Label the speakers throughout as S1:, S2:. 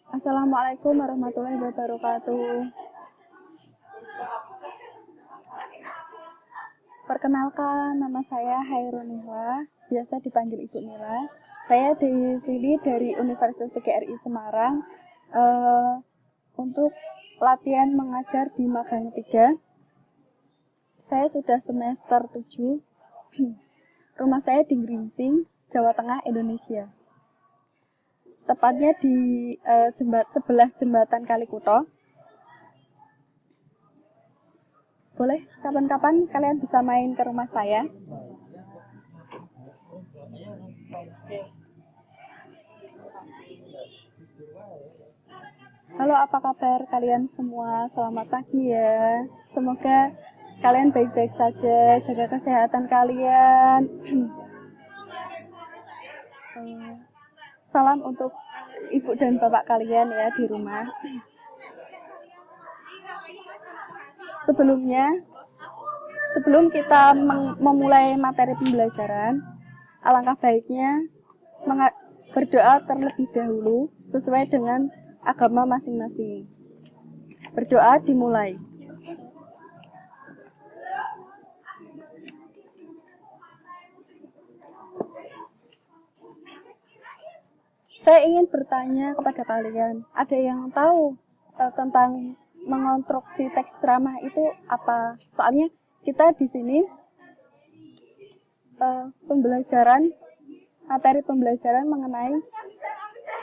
S1: Assalamualaikum warahmatullahi wabarakatuh. Perkenalkan, nama saya Hairun Nihla, biasa dipanggil Ibu Nila. Saya di sini dari Universitas PGRI Semarang untuk latihan mengajar di magang 3. Saya sudah semester 7. Rumah saya di Gringsing, Jawa Tengah, Indonesia. Tepatnya di sebelah jembatan Kalikuto. Boleh kapan-kapan kalian bisa main ke rumah saya. Halo, apa kabar kalian semua? Selamat pagi ya. Semoga kalian baik-baik saja, jaga kesehatan kalian. Salam untuk ibu dan bapak kalian ya di rumah. Sebelum kita memulai materi pembelajaran, alangkah baiknya berdoa terlebih dahulu sesuai dengan agama masing-masing. Berdoa dimulai. Saya ingin bertanya kepada kalian, ada yang tahu tentang mengonstruksi teks ceramah itu apa? Soalnya kita di sini materi pembelajaran mengenai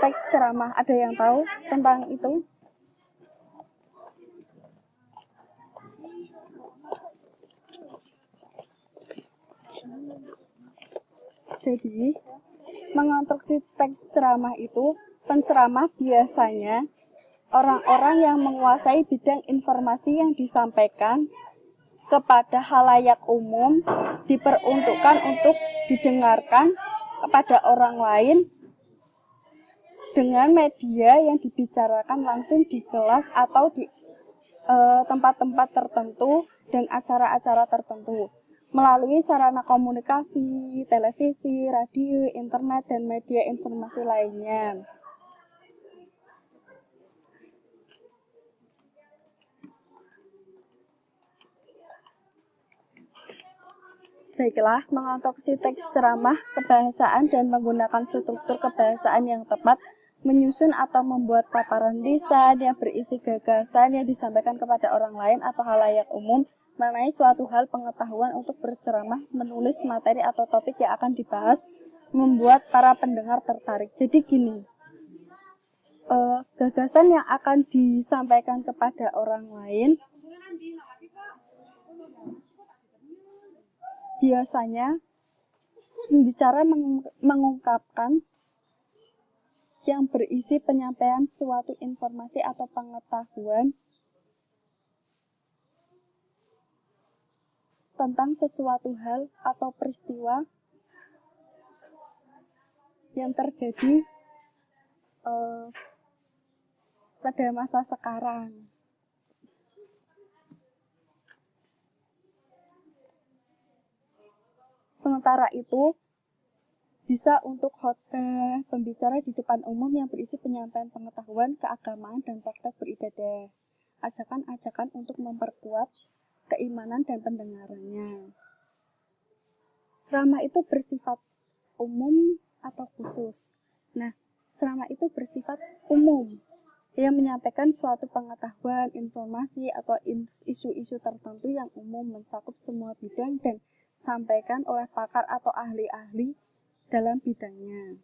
S1: teks ceramah. Ada yang tahu tentang itu? Jadi, mengonstruksi teks ceramah itu, penceramah biasanya orang-orang yang menguasai bidang informasi yang disampaikan kepada khalayak umum, diperuntukkan untuk didengarkan kepada orang lain dengan media yang dibicarakan langsung di kelas atau di tempat-tempat tertentu dan acara-acara tertentu melalui sarana komunikasi, televisi, radio, internet, dan media informasi lainnya. Baiklah, mengonstruksi teks ceramah, kebahasaan, dan menggunakan struktur kebahasaan yang tepat, menyusun atau membuat paparan lisan yang berisi gagasan yang disampaikan kepada orang lain atau khalayak umum mengenai suatu hal pengetahuan untuk berceramah, menulis materi atau topik yang akan dibahas, membuat para pendengar tertarik. Jadi gini, gagasan yang akan disampaikan kepada orang lain biasanya bicara mengungkapkan yang berisi penyampaian suatu informasi atau pengetahuan tentang sesuatu hal atau peristiwa yang terjadi pada masa sekarang. Sementara itu, bisa untuk khotbah, pembicara di depan umum yang berisi penyampaian pengetahuan, keagamaan, dan praktek beribadah. Ajakan-ajakan untuk memperkuat keimanan dan pendengarannya. Ceramah itu bersifat umum atau khusus. Nah, ceramah itu bersifat umum, yang menyampaikan suatu pengetahuan, informasi, atau isu-isu tertentu yang umum mencakup semua bidang dan disampaikan oleh pakar atau ahli-ahli dalam bidangnya.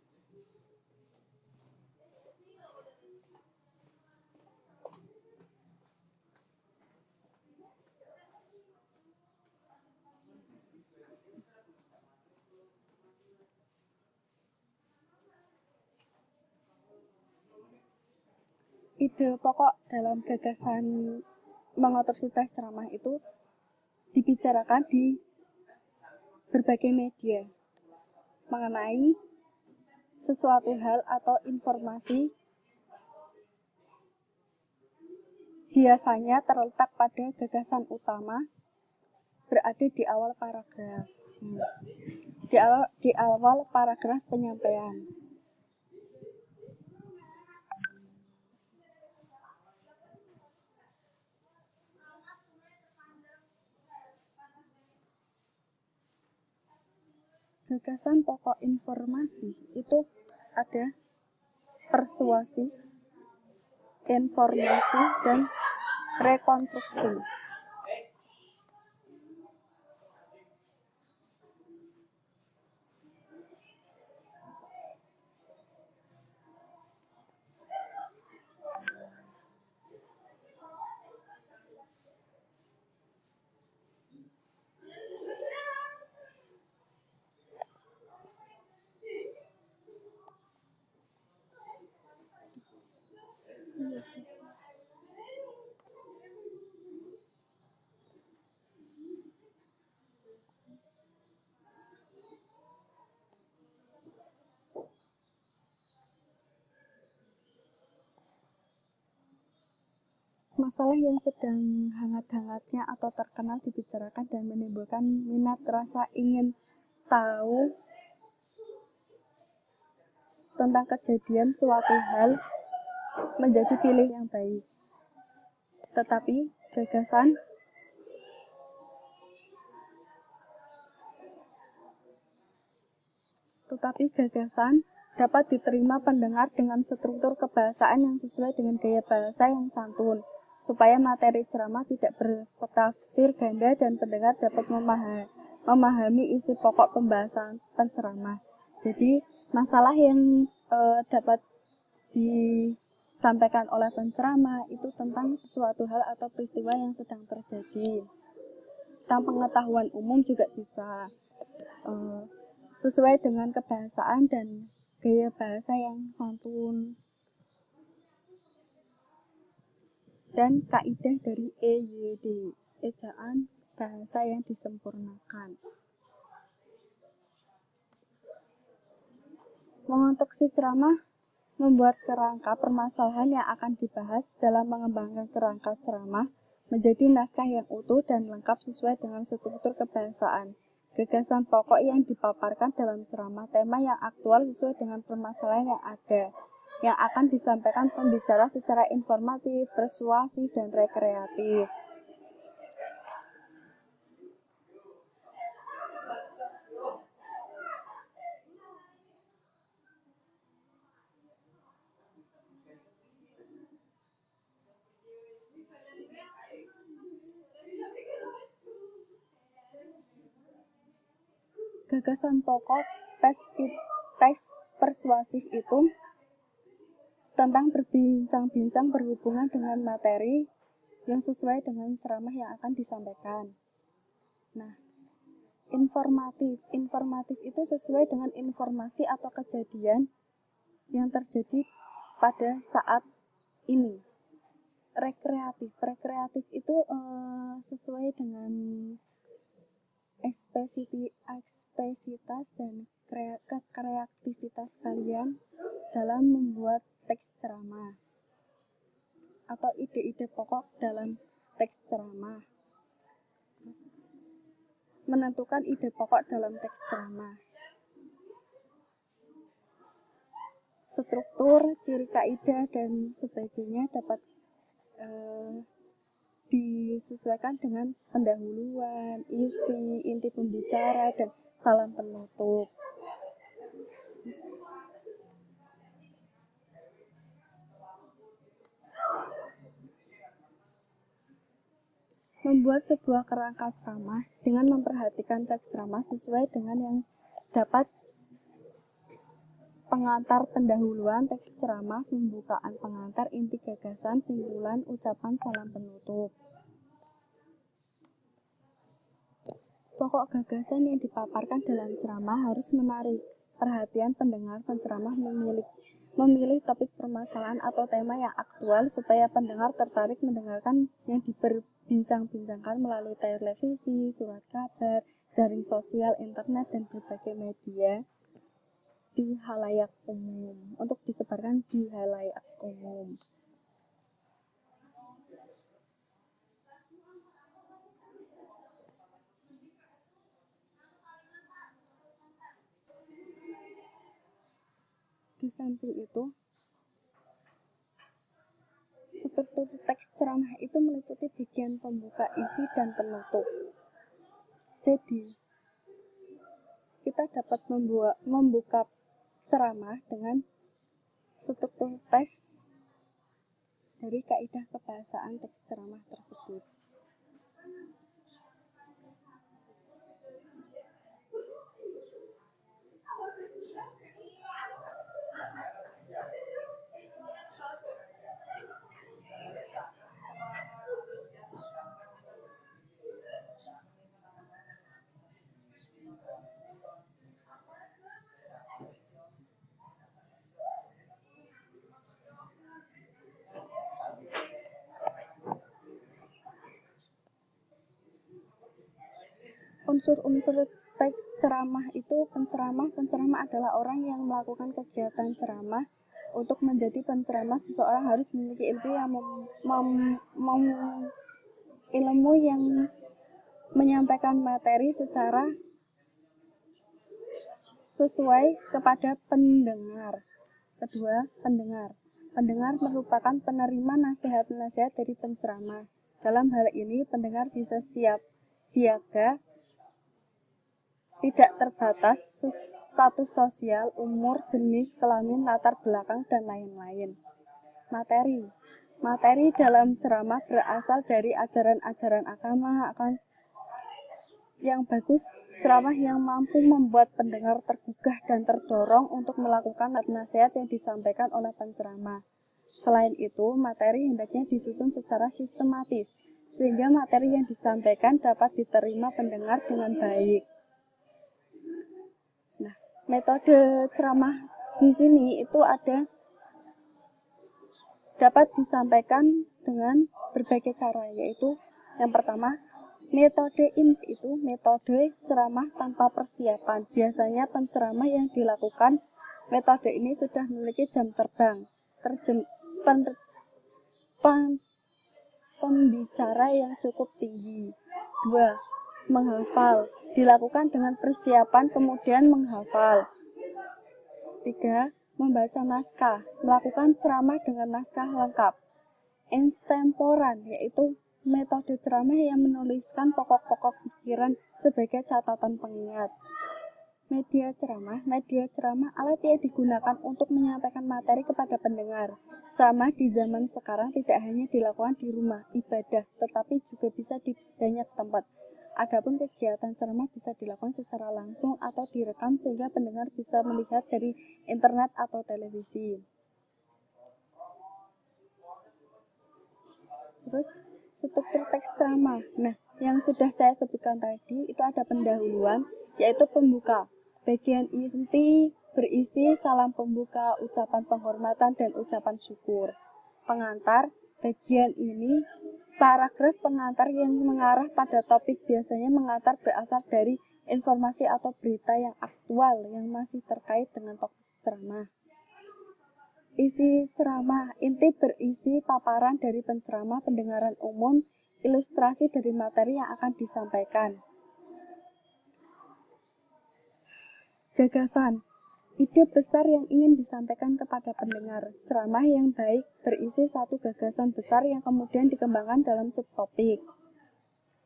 S1: Ide pokok dalam gagasan mengonstruksi teks ceramah itu dibicarakan di berbagai media mengenai sesuatu hal atau informasi biasanya terletak pada gagasan utama berada di awal paragraf. Di awal paragraf penyampaian. Gagasan pokok informasi itu ada persuasi, informasi, dan rekonstruksi. Masalah yang sedang hangat-hangatnya atau terkenal dibicarakan dan menimbulkan minat rasa ingin tahu tentang kejadian suatu hal menjadi pilihan yang baik. Tetapi gagasan dapat diterima pendengar dengan struktur kebahasaan yang sesuai dengan gaya bahasa yang santun, supaya materi ceramah tidak bertafsir ganda dan pendengar dapat memahami isi pokok pembahasan penceramah. Jadi, masalah yang dapat disampaikan oleh penceramah itu tentang sesuatu hal atau peristiwa yang sedang terjadi. Tentang pengetahuan umum juga bisa, sesuai dengan kebahasaan dan gaya bahasa yang santun dan kaidah dari EYD, ejaan bahasa yang disempurnakan. Mengonstruksi ceramah membuat kerangka permasalahan yang akan dibahas dalam mengembangkan kerangka ceramah menjadi naskah yang utuh dan lengkap sesuai dengan struktur kebahasaan. Gagasan pokok yang dipaparkan dalam ceramah, tema yang aktual sesuai dengan permasalahan yang ada, yang akan disampaikan pembicara secara informatif, persuasif, dan rekreatif. Gagasan pokok teks persuasif itu tentang berbincang-bincang berhubungan dengan materi yang sesuai dengan ceramah yang akan disampaikan. Nah, informatif itu sesuai dengan informasi atau kejadian yang terjadi pada saat ini. Rekreatif itu sesuai dengan ekspresitas dan kreativitas kalian dalam membuat teks ceramah atau ide-ide pokok dalam teks ceramah. Menentukan ide pokok dalam teks ceramah. Struktur, ciri kaidah, dan sebagainya dapat disesuaikan dengan pendahuluan, isi, inti pembicara, dan salam penutup. Membuat sebuah kerangka ceramah dengan memperhatikan teks ceramah sesuai dengan yang dapat pengantar, pendahuluan, teks ceramah, pembukaan, pengantar, inti gagasan, simpulan, ucapan, salam penutup. Pokok gagasan yang dipaparkan dalam ceramah harus menarik perhatian pendengar. Penceramah memilih topik permasalahan atau tema yang aktual supaya pendengar tertarik mendengarkan yang diperbincang-bincangkan melalui televisi, surat kabar, jaring sosial, internet, dan berbagai media di halayak umum, untuk disebarkan di halayak umum. Di samping itu, struktur teks ceramah itu meliputi bagian pembuka, isi, dan penutup. Jadi, kita dapat membuka ceramah dengan struktur teks dari kaidah kebahasaan teks ceramah tersebut. Unsur-unsur teks ceramah itu penceramah adalah orang yang melakukan kegiatan ceramah. Untuk menjadi penceramah, seseorang harus memiliki ilmu yang menyampaikan materi secara sesuai kepada pendengar. Kedua, pendengar. Pendengar merupakan penerima nasihat-nasihat dari penceramah. Dalam hal ini, pendengar bisa siaga, tidak terbatas status sosial, umur, jenis, kelamin, latar belakang, dan lain-lain. Materi dalam ceramah berasal dari ajaran-ajaran agama. Yang bagus, ceramah yang mampu membuat pendengar tergugah dan terdorong untuk melakukan nasihat yang disampaikan oleh penceramah. Selain itu, materi hendaknya disusun secara sistematis, sehingga materi yang disampaikan dapat diterima pendengar dengan baik. Nah, metode ceramah di sini itu dapat disampaikan dengan berbagai cara, yaitu yang pertama, metode ceramah tanpa persiapan. Biasanya penceramah yang dilakukan metode ini sudah memiliki jam terbang, pembicara yang cukup tinggi. 2. Menghafal. Dilakukan dengan persiapan kemudian menghafal. 3. Membaca naskah. Melakukan ceramah dengan naskah lengkap. Extemporan, yaitu metode ceramah yang menuliskan pokok-pokok pikiran sebagai catatan pengingat. Media ceramah alat yang digunakan untuk menyampaikan materi kepada pendengar. Ceramah di zaman sekarang tidak hanya dilakukan di rumah ibadah, tetapi juga bisa di banyak tempat. Adapun kegiatan ceramah bisa dilakukan secara langsung atau direkam sehingga pendengar bisa melihat dari internet atau televisi. Terus struktur teks ceramah. Nah, yang sudah saya sebutkan tadi itu ada pendahuluan, yaitu pembuka. Bagian inti berisi salam pembuka, ucapan penghormatan, dan ucapan syukur. Pengantar, bagian ini paragraf pengantar yang mengarah pada topik, biasanya mengantar berasal dari informasi atau berita yang aktual yang masih terkait dengan topik ceramah. Isi ceramah, inti berisi paparan dari penceramah, pendengaran umum, ilustrasi dari materi yang akan disampaikan. Gagasan, ide besar yang ingin disampaikan kepada pendengar. Ceramah yang baik berisi satu gagasan besar yang kemudian dikembangkan dalam subtopik.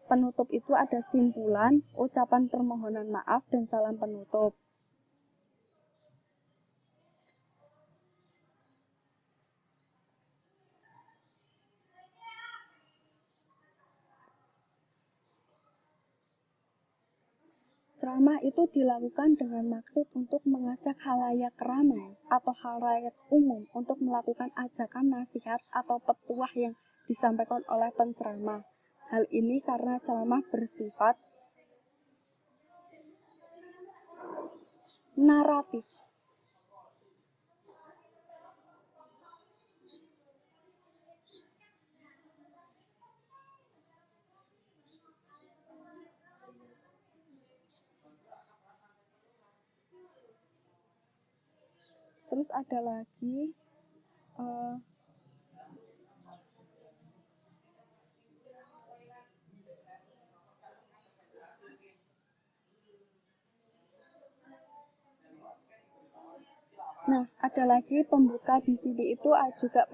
S1: Penutup itu ada simpulan, ucapan permohonan maaf, dan salam penutup. Ceramah itu dilakukan dengan maksud untuk mengajak khalayak ramai atau khalayak umum untuk melakukan ajakan nasihat atau petuah yang disampaikan oleh penceramah. Hal ini karena ceramah bersifat naratif. Terus ada lagi pembuka di sini itu juga